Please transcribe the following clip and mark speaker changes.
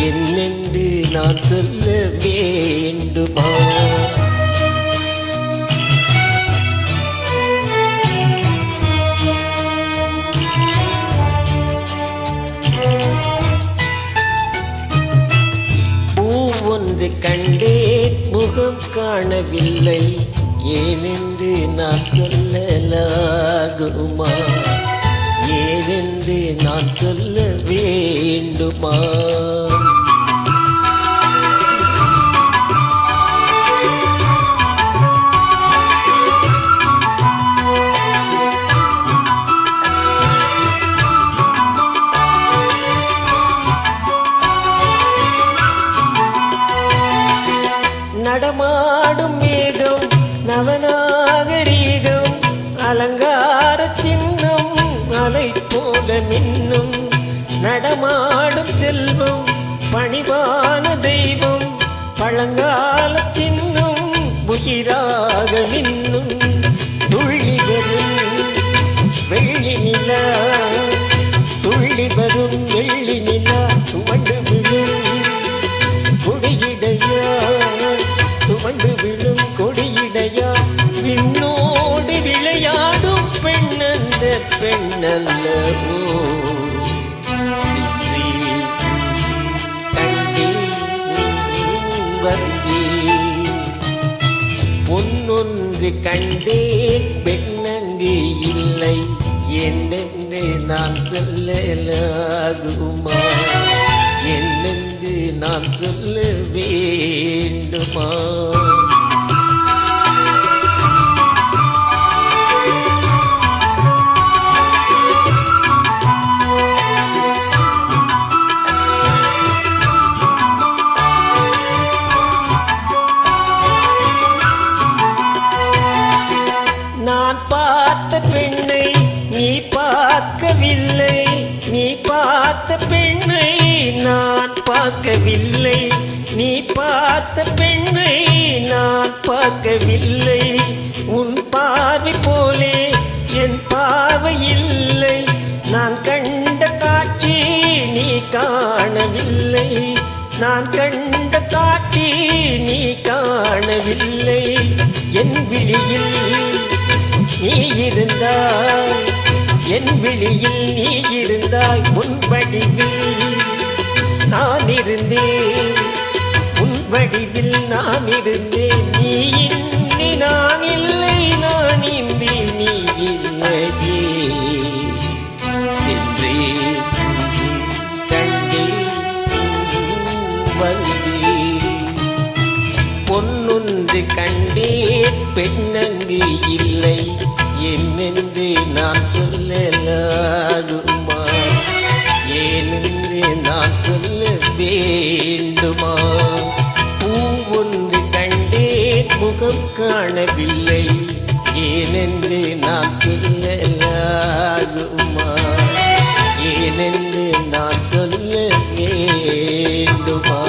Speaker 1: என்னென்று நான் சொல்ல வேண்டுமா? பூவொன்று கண்டேன் முகம் காணவில்லை, ஏனென்று நான் சொல்லலாகுமா? ஏனென்று நான் சொல்ல வேண்டுமா? நடமாடும் மேகம் நவநாகரீகம், அலங்கார சின்னம் அலை போல மின்னும். நடமாடும் செல்வம் பணிவான தெய்வம், பழங்கால சின்னம் உயிராக மின்னும். துள்ளி வரும் வெள்ளி நிலா, துள்ளி வரும் வெள்ளி நிலா, துவண்டு விழும் கொடியிடையா, துவண்டு விழும் கொடியிடையா. விண்ணோடு விளையாடும் பெண்ணந்த பெண்ணல்லவோ, சிற்றி கண்டே வந்தே. பொன்னொன்று கண்டேன் பெண்ணங்கு இல்லை, என்னென்று நான் சொல்லலாகுமா? என்னென்று நான் சொல்ல வேண்டுமா? நான் பார்த்த பெண்ணை நீ பார்க்கவில்லை, நீ பார்த்த பெண்ணை நான் பார்க்கவில்லை, நீ பார்த்த பெண்ணை நான் பார்க்கவில்லை. உன் பார்வை போலே என் பார்வை இல்லை, நான் கண்ட காட்சி நீ காணவில்லை, நான் கண்ட காட்சி நீ காணவில்லை. என் விழியில் நீ இருந்தாய், என் விழியில் நீ இருந்தாய், உன் வடிவில் நான் இருந்தேன், உன் வடிவில் நான் இருந்தேன். நீ இன்றி நான் இல்லை, நான் இன்றி நீ இல்லையே. சென்றே கண்டே வந்தே, பொன்னொன்று கண்டேன் பெண்ணங்கு இல்லை, என்னென்று நான் சொல்லலாகுமா? ஏனென்று நான் சொல்ல வேண்டுமா? பூவொன்று கண்டேன் முகம் காணவில்லை, ஏனென்று நான் சொல்லலாகுமா? ஏனென்று நான் சொல்ல வேண்டுமா?